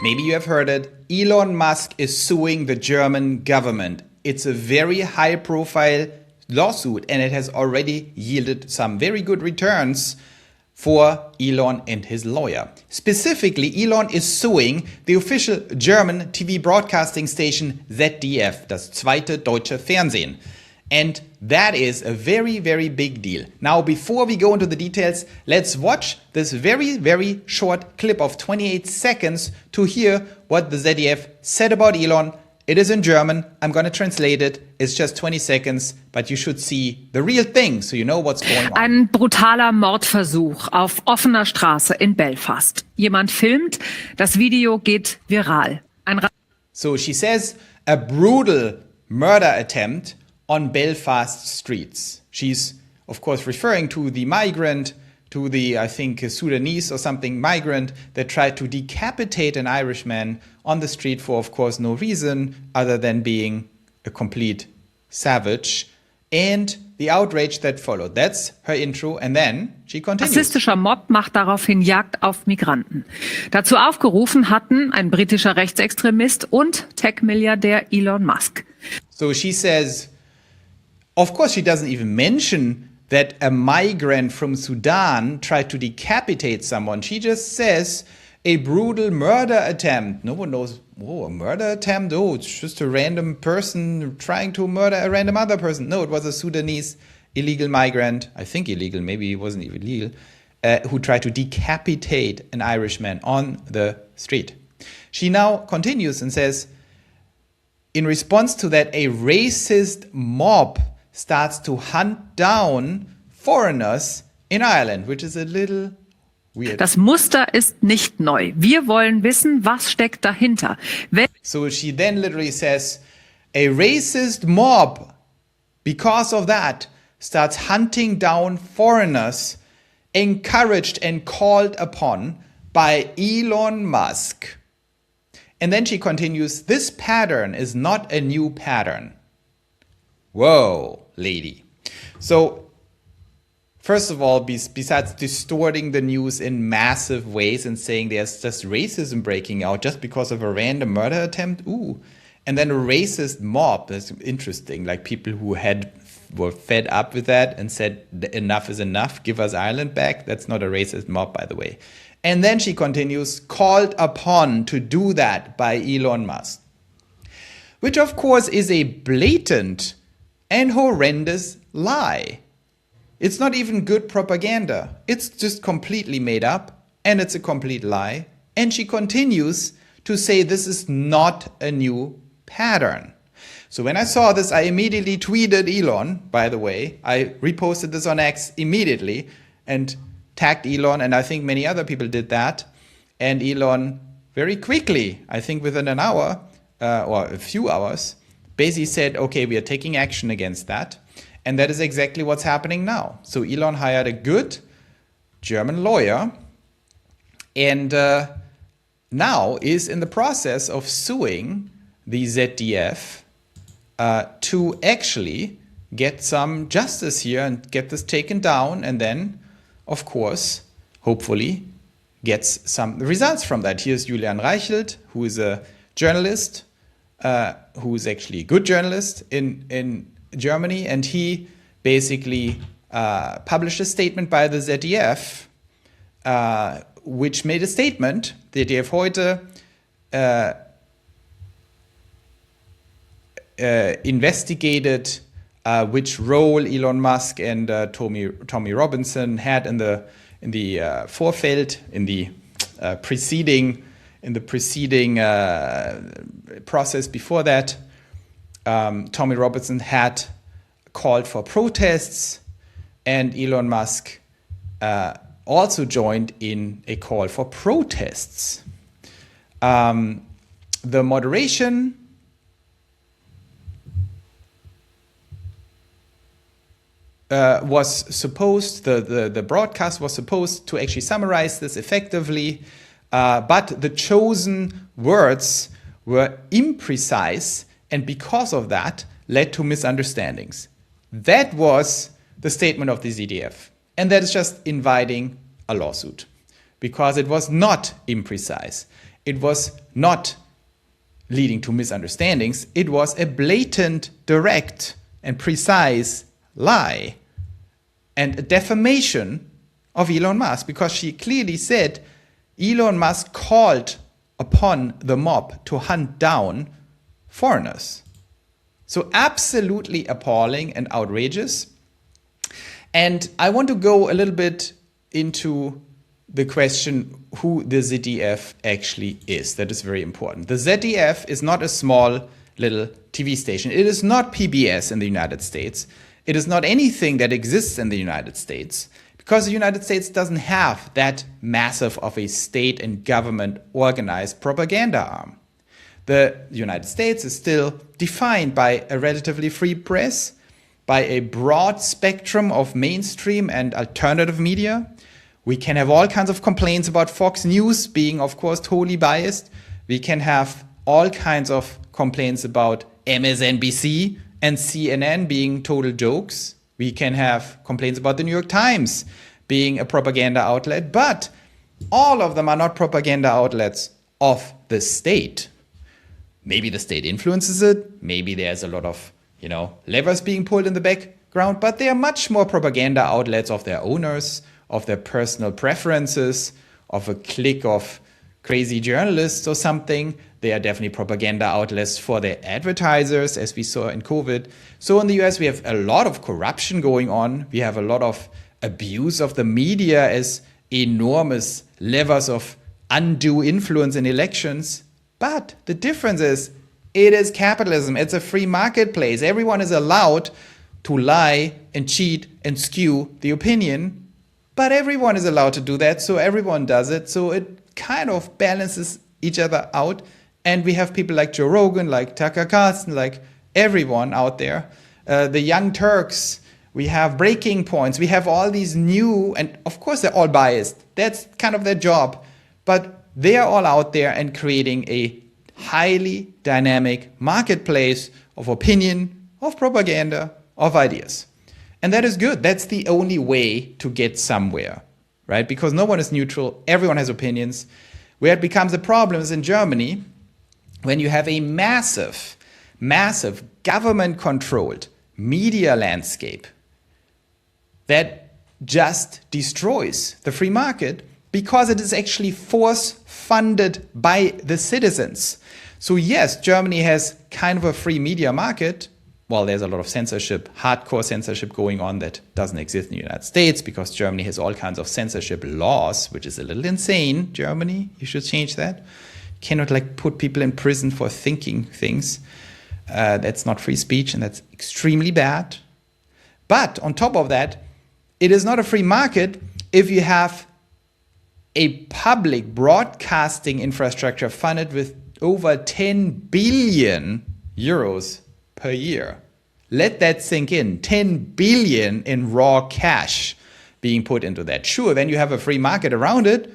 Maybe you have heard it. Elon Musk is suing the German government. It's a very high-profile lawsuit, and it has already yielded some very good returns for Elon and his lawyer. Specifically, Elon is suing the official German TV broadcasting station ZDF, das zweite deutsche Fernsehen. And that is a very, very big deal. Now, before we go into the details, let's watch this very, very short clip of 28 seconds to hear what the ZDF said about Elon. It is in German. I'm going to translate it. It's just 20 seconds, but you should see the real thing, so you know what's going on. Ein brutaler Mordversuch auf offener Straße in Belfast. Jemand filmt, das Video geht viral. So she says a brutal murder attempt on Belfast streets. She's, of course, referring to the migrant, to the, I think, Sudanese or something migrant that tried to decapitate an Irishman on the street for, of course, no reason other than being a complete savage, and the outrage that followed. That's her intro, and then she continues. Rassistischer Mob macht daraufhin Jagd auf Migranten. Dazu aufgerufen hatten ein britischer Rechtsextremist und Tech-Milliardär Elon Musk. So she says, of course, she doesn't even mention that a migrant from Sudan tried to decapitate someone. She just says a brutal murder attempt. No one knows, oh, a murder attempt? Oh, it's just a random person trying to murder a random other person. No, it was a Sudanese illegal migrant. I think illegal, maybe he wasn't even legal, who tried to decapitate an Irishman on the street. She now continues and says, in response to that, a racist mob starts to hunt down foreigners in Ireland, which is a little weird. Das Muster ist nicht neu. Wir wollen wissen, was steckt dahinter. So she then literally says, a racist mob, because of that, starts hunting down foreigners, encouraged and called upon by Elon Musk. And then she continues, this pattern is not a new pattern. Whoa, lady. So, first of all, besides distorting the news in massive ways and saying there's just racism breaking out just because of a random murder attempt, ooh. And then a racist mob, that's interesting, like people who were fed up with that and said enough is enough, give us Ireland back. That's not a racist mob, by the way. And then she continues, called upon to do that by Elon Musk. Which, of course, is a blatant and horrendous lie. It's not even good propaganda. It's just completely made up, and it's a complete lie. And she continues to say this is not a new pattern. So when I saw this, I immediately tweeted Elon, by the way. I reposted this on X immediately and tagged Elon, and I think many other people did that. And Elon very quickly, I think within an hour or a few hours, basically said, okay, we are taking action against that. And that is exactly what's happening now. So Elon hired a good German lawyer and now is in the process of suing the ZDF to actually get some justice here and get this taken down, and then, of course, hopefully gets some results from that. Here's Julian Reichelt, who is a journalist, who is actually a good journalist in Germany, and he basically published a statement by the ZDF, which made a statement. The ZDF heute investigated which role Elon Musk and Tommy Robinson had in the Vorfeld, in the preceding process before that. Tommy Robinson had called for protests, and Elon Musk also joined in a call for protests. The moderation was supposed, the broadcast was supposed to actually summarize this effectively, but the chosen words were imprecise, and because of that led to misunderstandings. That was the statement of the ZDF, and that is just inviting a lawsuit because it was not imprecise. it was not leading to misunderstandings. It was a blatant, direct, and precise lie and a defamation of Elon Musk, because she clearly said Elon Musk called upon the mob to hunt down foreigners. So absolutely appalling and outrageous. And I want to go a little bit into the question who the ZDF actually is. That is very important. The ZDF is not a small little TV station. It is not PBS in the United States. It is not anything that exists in the United States, because the United States doesn't have that massive of a state and government organized propaganda arm. The United States is still defined by a relatively free press, by a broad spectrum of mainstream and alternative media. We can have all kinds of complaints about Fox News being, of course, totally biased. We can have all kinds of complaints about MSNBC and CNN being total jokes. We can have complaints about the New York Times being a propaganda outlet, but all of them are not propaganda outlets of the state. Maybe the state influences it. Maybe there's a lot of, levers being pulled in the background, but they are much more propaganda outlets of their owners, of their personal preferences, of a clique of crazy journalists or something. They are definitely propaganda outlets for their advertisers, as we saw in COVID. So in the US, we have a lot of corruption going on. We have a lot of abuse of the media as enormous levers of undue influence in elections. But the difference is, it is capitalism. It's a free marketplace. Everyone is allowed to lie and cheat and skew the opinion, but everyone is allowed to do that, so everyone does it. So it kind of balances each other out. And we have people like Joe Rogan, like Tucker Carlson, like everyone out there. The Young Turks, we have Breaking Points, we have all these new, and of course they're all biased. That's kind of their job. But they are all out there and creating a highly dynamic marketplace of opinion, of propaganda, of ideas. And that is good. That's the only way to get somewhere, right? Because no one is neutral. Everyone has opinions. Where it becomes a problem is in Germany, when you have a massive government-controlled media landscape that just destroys the free market, because it is actually force-funded by the citizens. So yes, Germany has kind of a free media market. Well, there's a lot of censorship, hardcore censorship going on that doesn't exist in the United States, because Germany has all kinds of censorship laws, which is a little insane. Germany, you should change that. You cannot put people in prison for thinking things. That's not free speech, and that's extremely bad. But on top of that, it is not a free market if you have a public broadcasting infrastructure funded with over 10 billion euros per year. Let that sink in. 10 billion in raw cash being put into that. Sure, then you have a free market around it.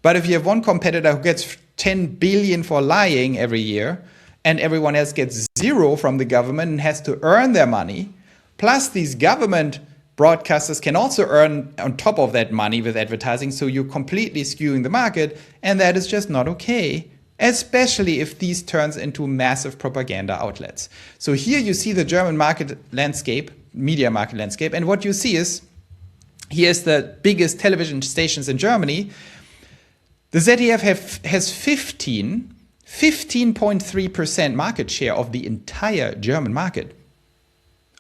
But if you have one competitor who gets 10 billion for lying every year, and everyone else gets zero from the government and has to earn their money, plus these government broadcasters can also earn on top of that money with advertising, so you're completely skewing the market, and that is just not okay, especially if these turns into massive propaganda outlets. So here you see the German market landscape, media market landscape, and what you see is, here's the biggest television stations in Germany. The ZDF has 15.3% market share of the entire German market.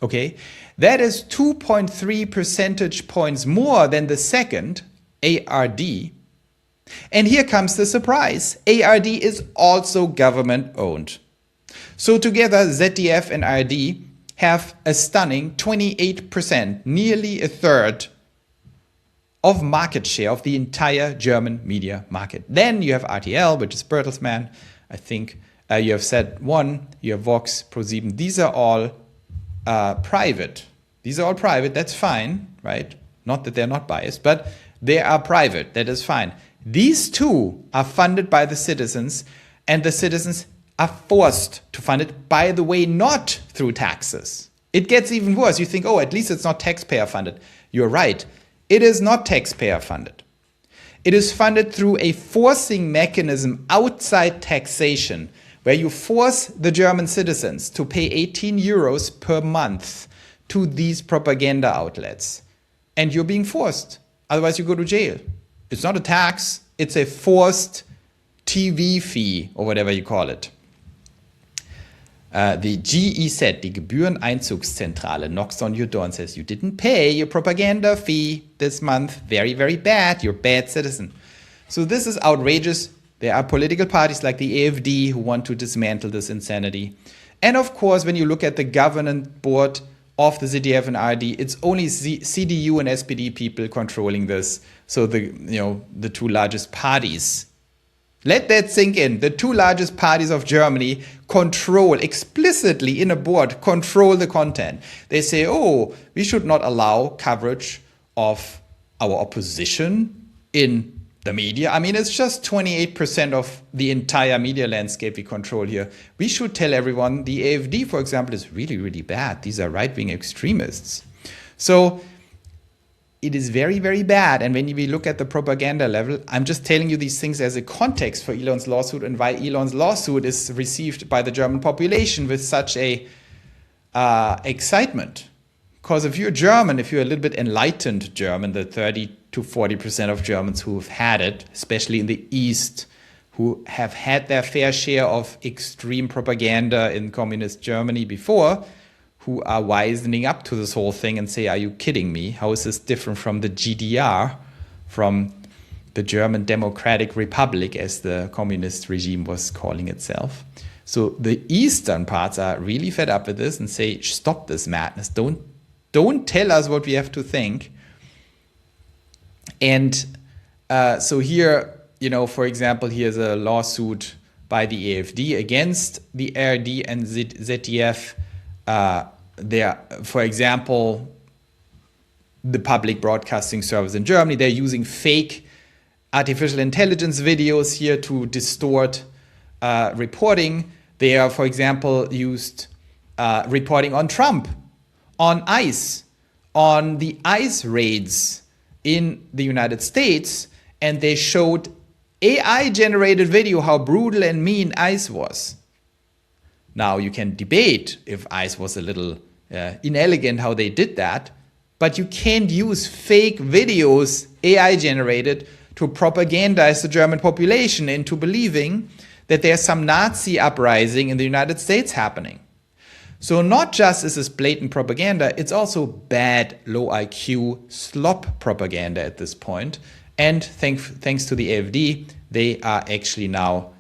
Okay, that is 2.3 percentage points more than the second, ARD. And here comes the surprise. ARD is also government owned. So together, ZDF and ARD have a stunning 28%, nearly a third of market share of the entire German media market. Then you have RTL, which is Bertelsmann. I think you have Z1, you have Vox, ProSieben. These are all private. These are all private. That's fine, right? Not that they're not biased, but they are private. That is fine. These two are funded by the citizens, and the citizens are forced to fund it, by the way, not through taxes. It gets even worse. You think, oh, at least it's not taxpayer funded. You're right. It is not taxpayer funded. It is funded through a forcing mechanism outside taxation, where you force the German citizens to pay 18 euros per month to these propaganda outlets. And you're being forced. Otherwise, you go to jail. It's not a tax. It's a forced TV fee, or whatever you call it. The GEZ, die Gebühreneinzugszentrale, knocks on your door and says, you didn't pay your propaganda fee this month. Very, very bad. You're a bad citizen. So this is outrageous. There are political parties like the AfD who want to dismantle this insanity. And of course, when you look at the governance board of the ZDF and ARD, it's only CDU and SPD people controlling this. So the two largest parties. Let that sink in. The two largest parties of Germany control, explicitly in a board, control the content. They say, oh, we should not allow coverage of our opposition in the media. I mean, it's just 28% of the entire media landscape we control here. We should tell everyone the AfD, for example, is really, really bad. These are right-wing extremists. So it is very, very bad. And when we look at the propaganda level, I'm just telling you these things as a context for Elon's lawsuit and why Elon's lawsuit is received by the German population with such a excitement. Because if you're German, if you're a little bit enlightened German, the 30 to 40% of Germans who have had it, especially in the East, who have had their fair share of extreme propaganda in communist Germany before, who are wisening up to this whole thing and say, are you kidding me? How is this different from the GDR, from the German Democratic Republic, as the communist regime was calling itself? So the Eastern parts are really fed up with this and say, stop this madness. Don't tell us what we have to think. And so here, for example, here's a lawsuit by the AfD against the ARD and ZDF. For example, the public broadcasting service in Germany, they're using fake artificial intelligence videos here to distort reporting. They are, for example, used reporting on Trump, on ICE, on the ICE raids in the United States, and they showed AI-generated video how brutal and mean ICE was. Now, you can debate if ICE was a little inelegant how they did that, but you can't use fake videos, AI-generated, to propagandize the German population into believing that there's some Nazi uprising in the United States happening. So not just is this blatant propaganda, it's also bad, low IQ, slop propaganda at this point. And thanks to the AfD, they are actually now,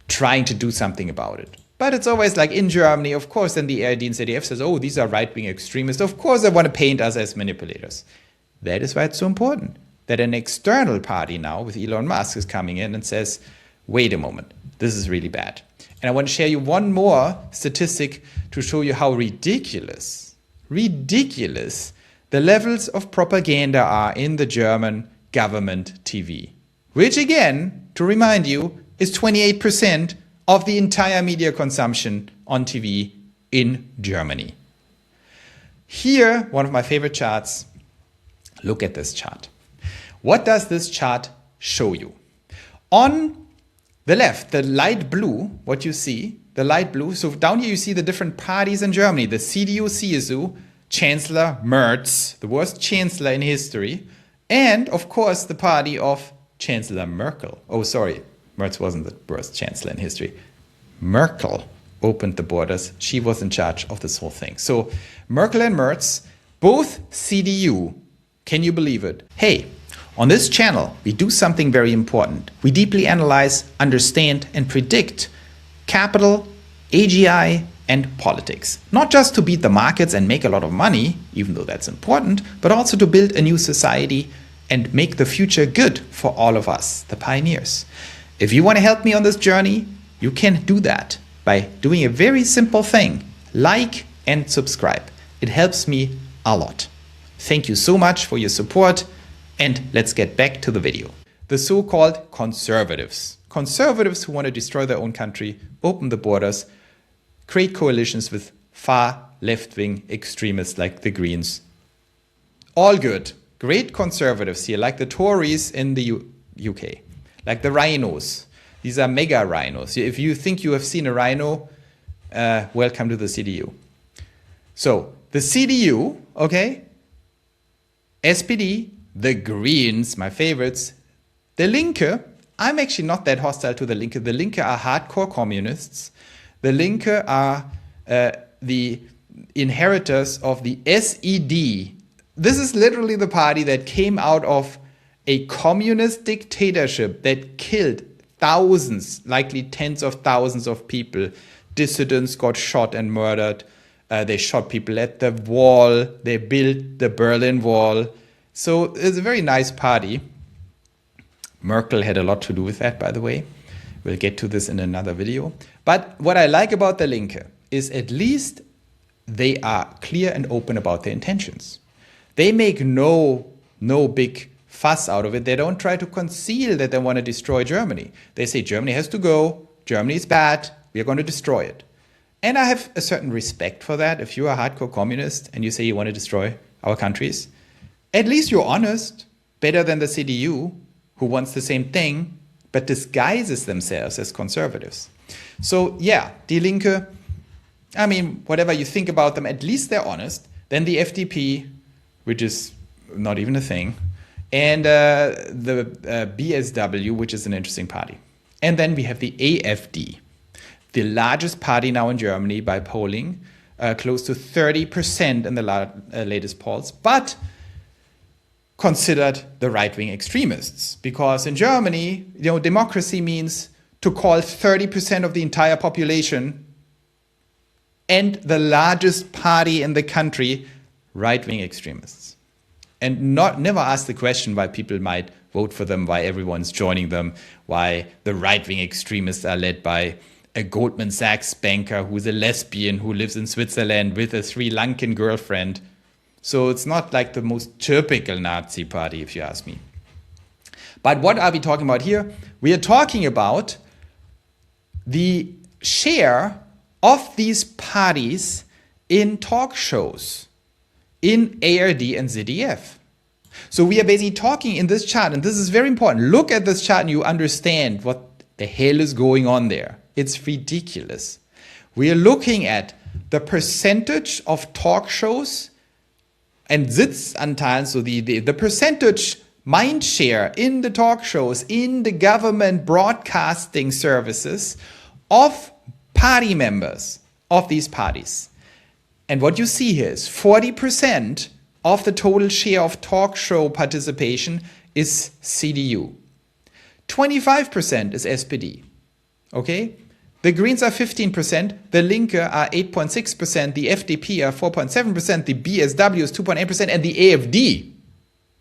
trying to do something about it. But it's always like in Germany, of course, then the ARD and ZDF says, oh, these are right-wing extremists. Of course, they want to paint us as manipulators. That is why it's so important that an external party now with Elon Musk is coming in and says, wait a moment, this is really bad. And I want to share you one more statistic to show you how ridiculous the levels of propaganda are in the German government TV, which again, to remind you, is 28% of the entire media consumption on TV in Germany. Here, one of my favorite charts. Look at this chart. What does this chart show you? On the left, the light blue, what you see, the light blue. So down here you see the different parties in Germany. The CDU, CSU, Chancellor Merz, the worst chancellor in history. And of course, the party of Chancellor Merkel. Oh, sorry, Merz wasn't the worst chancellor in history. Merkel opened the borders. She was in charge of this whole thing. So Merkel and Merz, both CDU. Can you believe it? Hey, on this channel, we do something very important. We deeply analyze, understand, and predict capital, AGI, and politics. Not just to beat the markets and make a lot of money, even though that's important, but also to build a new society and make the future good for all of us, the pioneers. If you want to help me on this journey, you can do that by doing a very simple thing. Like and subscribe. It helps me a lot. Thank you so much for your support. And let's get back to the video. The so-called conservatives. Conservatives who want to destroy their own country, open the borders, create coalitions with far left-wing extremists like the Greens. All good. great conservatives here, like the Tories in the UK, like the rhinos. These are mega rhinos. If you think you have seen a rhino, welcome to the CDU. So the CDU, okay, SPD, the Greens, my favorites, the Linke. I'm actually not that hostile to the Linke. The Linke are hardcore communists. The Linke are the inheritors of the SED. This is literally the party that came out of a communist dictatorship that killed thousands, likely tens of thousands of people. Dissidents got shot and murdered. They shot people at the wall. They built the Berlin Wall. So it's a very nice party. Merkel had a lot to do with that, by the way. We'll get to this in another video. But what I like about the Linke is at least they are clear and open about their intentions. They make no big fuss out of it. They don't try to conceal that they want to destroy Germany. They say Germany has to go. Germany is bad. We are going to destroy it. And I have a certain respect for that. If you are a hardcore communist and you say you want to destroy our countries, at least you're honest. Better than the CDU, who wants the same thing, but disguises themselves as conservatives. So yeah, Die Linke, I mean, whatever you think about them, at least they're honest. Then the FDP, which is not even a thing, and the BSW, which is an interesting party. And then we have the AfD, the largest party now in Germany by polling, close to 30% in the latest polls, but considered the right-wing extremists. Because in Germany, democracy means to call 30% of the entire population and the largest party in the country right-wing extremists. And never ask the question why people might vote for them, why everyone's joining them, why the right-wing extremists are led by a Goldman Sachs banker who's a lesbian who lives in Switzerland with a Sri Lankan girlfriend. So it's not like the most typical Nazi party, if you ask me. But what are we talking about here? We are talking about the share of these parties in talk shows in ARD and ZDF. So we are basically talking in this chart, and this is very important. Look at this chart and you understand what the hell is going on there. It's ridiculous. We are looking at the percentage of talk shows and Sitzanteil, so the percentage mind share in the talk shows, in the government broadcasting services of party members of these parties. And what you see here is 40% of the total share of talk show participation is CDU. 25% is SPD. Okay? The Greens are 15%, the Linke are 8.6%, the FDP are 4.7%, the BSW is 2.8%, and the AfD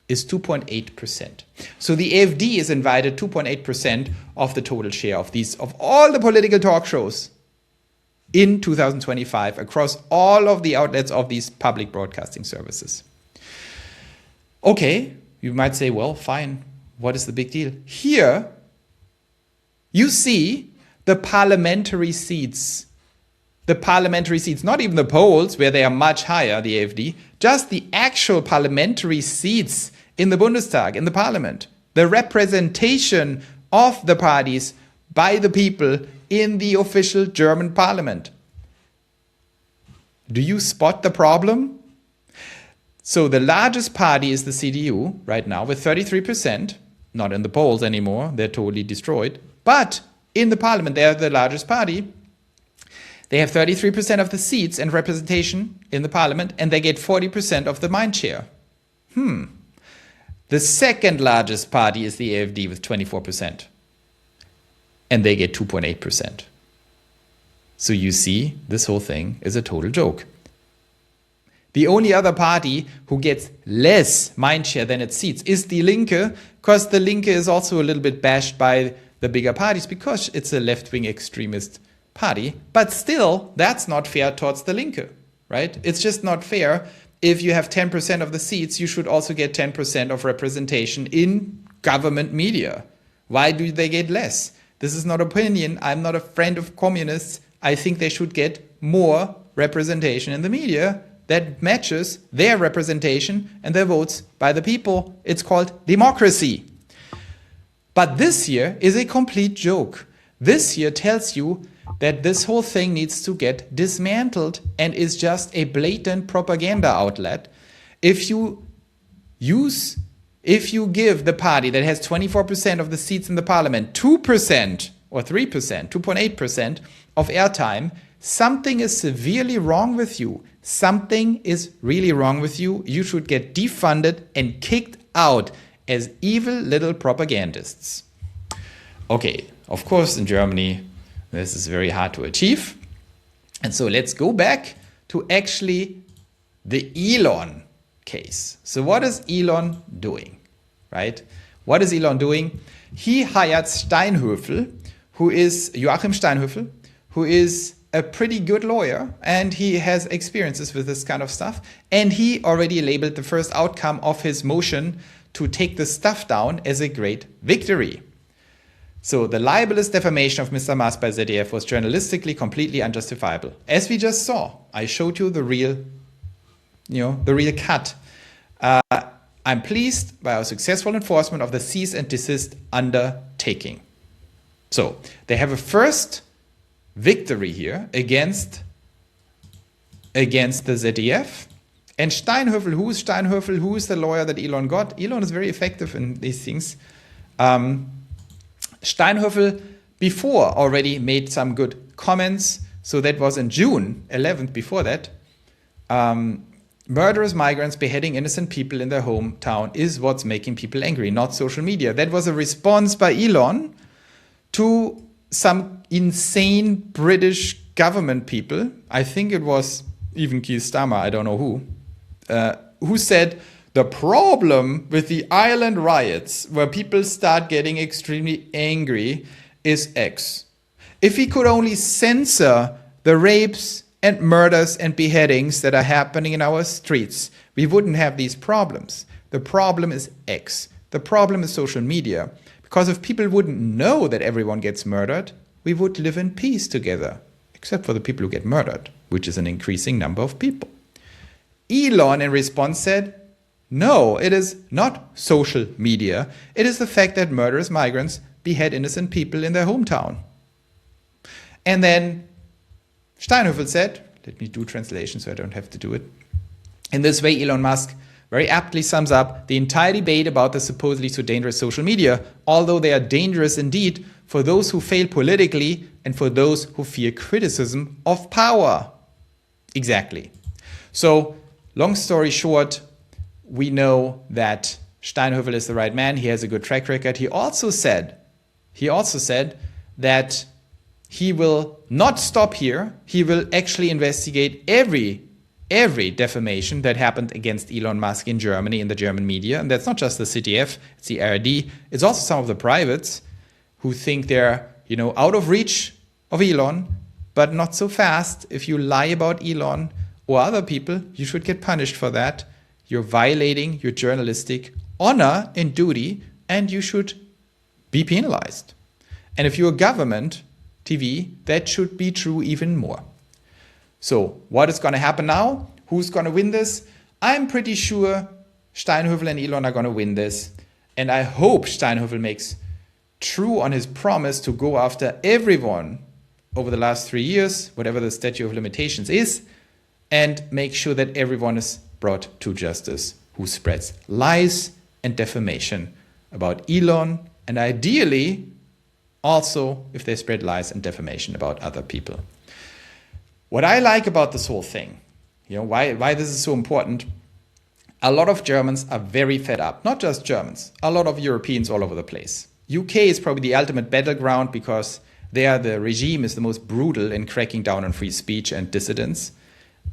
is 2.8%. So the AfD is invited 2.8% of the total share of all the political talk shows in 2025 across all of the outlets of these public broadcasting services. Okay, you might say, well, fine, what is the big deal? Here, you see the parliamentary seats, not even the polls where they are much higher, the AfD, just the actual parliamentary seats in the Bundestag, in the parliament, the representation of the parties by the people in the official German parliament. Do you spot the problem? So the largest party is the CDU right now with 33%, not in the polls anymore, they're totally destroyed, but in the parliament, they are the largest party. They have 33% of the seats and representation in the parliament, and they get 40% of the mind share. The second largest party is the AfD with 24%, and they get 2.8%. So you see, this whole thing is a total joke. The only other party who gets less mind share than its seats is the Linke, because the Linke is also a little bit bashed by the bigger parties because it's a left-wing extremist party. But still, that's not fair towards the Linke, right? It's just not fair. If you have 10% of the seats, you should also get 10% of representation in government media. Why do they get less? This is not opinion. I'm not a friend of communists. I think they should get more representation in the media that matches their representation and their votes by the people. It's called democracy. But this year is a complete joke. This year tells you that this whole thing needs to get dismantled and is just a blatant propaganda outlet. If you give the party that has 24% of the seats in the parliament 2% or 3%, 2.8% of airtime, something is severely wrong with you. Something is really wrong with you. You should get defunded and kicked out as evil little propagandists. Okay, of course, in Germany, this is very hard to achieve. And so let's go back to actually the Elon case. So what is Elon doing, right? What is Elon doing? He hired Steinhöfel, Joachim Steinhöfel, who is a pretty good lawyer, and he has experiences with this kind of stuff. And he already labeled the first outcome of his motion to take the stuff down as a great victory. So the libelous defamation of Mr. Musk by ZDF was journalistically completely unjustifiable. As we just saw, I showed you the real cut. I'm pleased by our successful enforcement of the cease and desist undertaking. So they have a first victory here against the ZDF. And Steinhöfel, who is Steinhöfel? Who is the lawyer that Elon got? Elon is very effective in these things. Steinhöfel before already made some good comments. So that was in June 11th, before that. Murderous migrants beheading innocent people in their hometown is what's making people angry, not social media. That was a response by Elon to some insane British government people. I think it was even Keir Starmer, I don't know who said, the problem with the Ireland riots, where people start getting extremely angry, is X. If we could only censor the rapes and murders and beheadings that are happening in our streets, we wouldn't have these problems. The problem is X. The problem is social media. Because if people wouldn't know that everyone gets murdered, we would live in peace together. Except for the people who get murdered, which is an increasing number of people. Elon, in response, said, no, it is not social media. It is the fact that murderous migrants behead innocent people in their hometown. And then Steinhöfel said, let me do translation so I don't have to do it. In this way, Elon Musk very aptly sums up the entire debate about the supposedly so dangerous social media, although they are dangerous indeed for those who fail politically and for those who fear criticism of power. Exactly. So, long story short, we know that Steinhöfel is the right man. He has a good track record. He also said that he will not stop here. He will actually investigate every defamation that happened against Elon Musk in Germany, in the German media. And that's not just the ZDF, it's the ARD. It's also some of the privates who think they're, out of reach of Elon, but not so fast. If you lie about Elon or other people, you should get punished for that. You're violating your journalistic honor and duty, and you should be penalized. And if you're government TV, that should be true even more. So what is going to happen now? Who's going to win this? I'm pretty sure Steinhöfel and Elon are going to win this. And I hope Steinhöfel makes true on his promise to go after everyone over the last 3 years, whatever the statute of limitations is, and make sure that everyone is brought to justice who spreads lies and defamation about Elon, and ideally also if they spread lies and defamation about other people. What I like about this whole thing, why this is so important, a lot of Germans are very fed up. Not just Germans, a lot of Europeans all over the place. UK is probably the ultimate battleground because there the regime is the most brutal in cracking down on free speech and dissidents,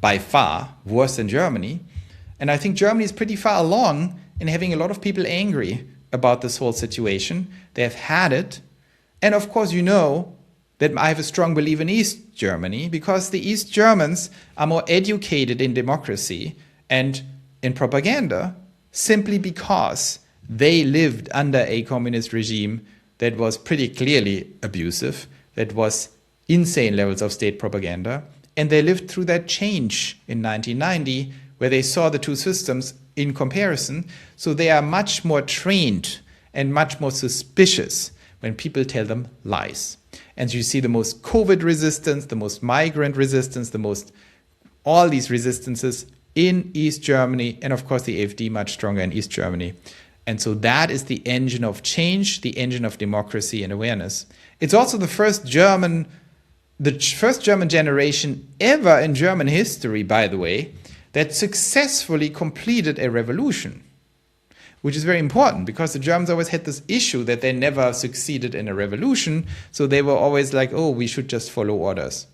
by far worse than Germany. And I think Germany is pretty far along in having a lot of people angry about this whole situation. They have had it. And of course, that I have a strong belief in East Germany because the East Germans are more educated in democracy and in propaganda simply because they lived under a communist regime that was pretty clearly abusive, that was insane levels of state propaganda, and they lived through that change in 1990 where they saw the two systems in comparison. So they are much more trained and much more suspicious when people tell them lies. And you see the most COVID resistance, the most migrant resistance, all these resistances in East Germany, and of course the AfD much stronger in East Germany. And so that is the engine of change, the engine of democracy and awareness. It's also the first German generation ever in German history, by the way, that successfully completed a revolution, which is very important because the Germans always had this issue that they never succeeded in a revolution. So they were always like, oh, we should just follow orders.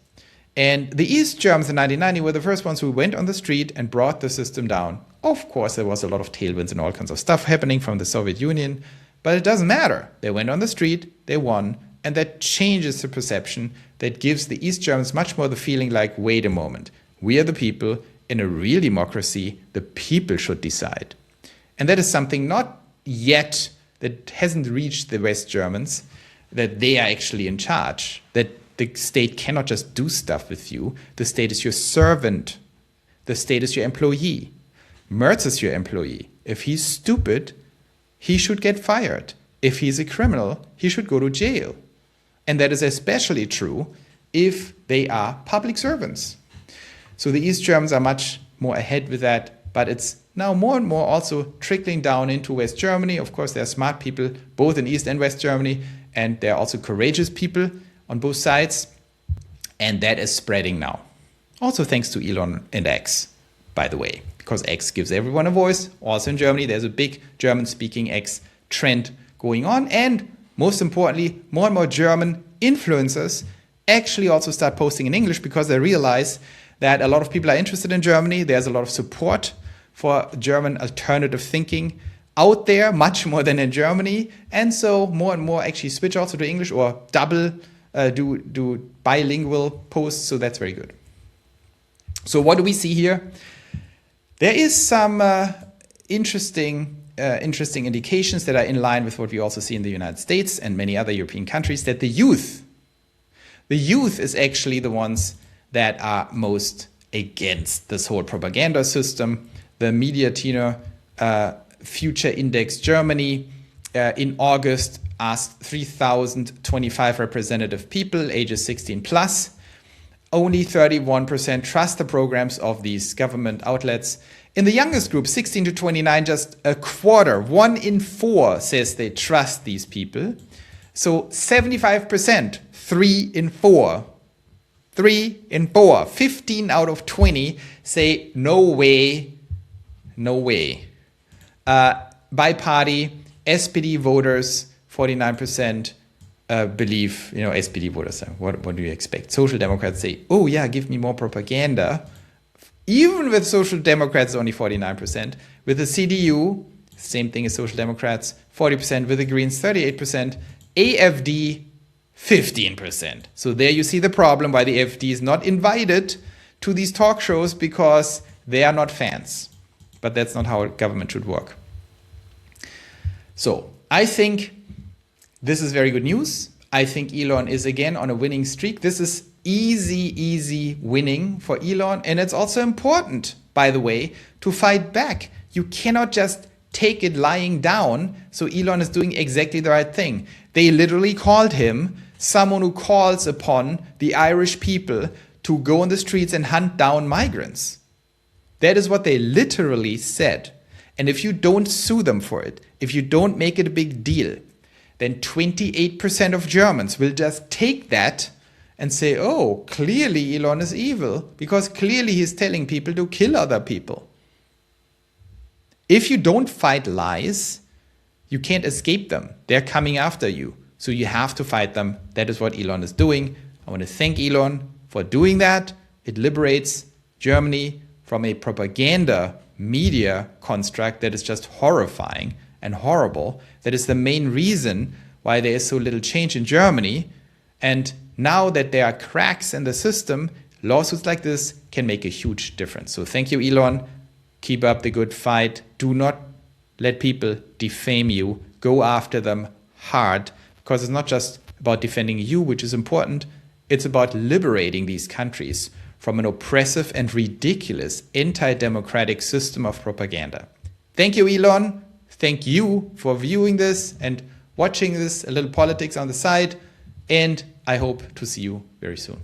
And the East Germans in 1990 were the first ones who went on the street and brought the system down. Of course, there was a lot of tailwinds and all kinds of stuff happening from the Soviet Union, but it doesn't matter. They went on the street, they won, and that changes the perception. That gives the East Germans much more the feeling like, wait a moment, we are the people. In a real democracy, the people should decide. And that is something not yet, that hasn't reached the West Germans, that they are actually in charge, that the state cannot just do stuff with you. The state is your servant. The state is your employee. Merz is your employee. If he's stupid, he should get fired. If he's a criminal, he should go to jail. And that is especially true if they are public servants. So the East Germans are much more ahead with that, but it's now more and more also trickling down into West Germany. Of course, there are smart people both in East and West Germany, and there are also courageous people on both sides, and that is spreading now. Also thanks to Elon and X, by the way, because X gives everyone a voice. Also in Germany, there's a big German-speaking X trend going on, and most importantly, more and more German influencers actually also start posting in English because they realize that a lot of people are interested in Germany. There's a lot of support for German alternative thinking out there, much more than in Germany. And so more and more actually switch also to English or do bilingual posts. So that's very good. So what do we see here? There is some interesting indications that are in line with what we also see in the United States and many other European countries, that the youth is actually the ones that are most against this whole propaganda system. The Media Tenor Future Index Germany in August asked 3,025 representative people ages 16 plus. Only 31% trust the programs of these government outlets. In the youngest group, 16 to 29, just a quarter, 1 in 4 says they trust these people. So 75%, 3 in 4. 3 in 4, 15 out of 20 say no way, no way. By party, SPD voters, 49% believe, SPD voters. What do you expect? Social Democrats say, oh yeah, give me more propaganda. Even with Social Democrats, only 49%. With the CDU, same thing as Social Democrats, 40%. With the Greens, 38%. AfD, 15%. So there you see the problem why the AfD is not invited to these talk shows, because they are not fans. But that's not how government should work. So I think this is very good news. I think Elon is again on a winning streak. This is easy winning for Elon. And it's also important, by the way, to fight back. You cannot just take it lying down. So Elon is doing exactly the right thing. They literally called him someone who calls upon the Irish people to go on the streets and hunt down migrants. That is what they literally said. And if you don't sue them for it, if you don't make it a big deal, then 28% of Germans will just take that and say, oh, clearly Elon is evil, because clearly he's telling people to kill other people. If you don't fight lies, you can't escape them. They're coming after you. So you have to fight them. That is what Elon is doing. I want to thank Elon for doing that. It liberates Germany from a propaganda media construct that is just horrifying and horrible. That is the main reason why there is so little change in Germany. And now that there are cracks in the system, lawsuits like this can make a huge difference. So thank you, Elon. Keep up the good fight. Do not let people defame you. Go after them hard, because it's not just about defending you, which is important. It's about liberating these countries from an oppressive and ridiculous anti-democratic system of propaganda. Thank you, Elon. Thank you for viewing this and watching this, a little politics on the side. And I hope to see you very soon.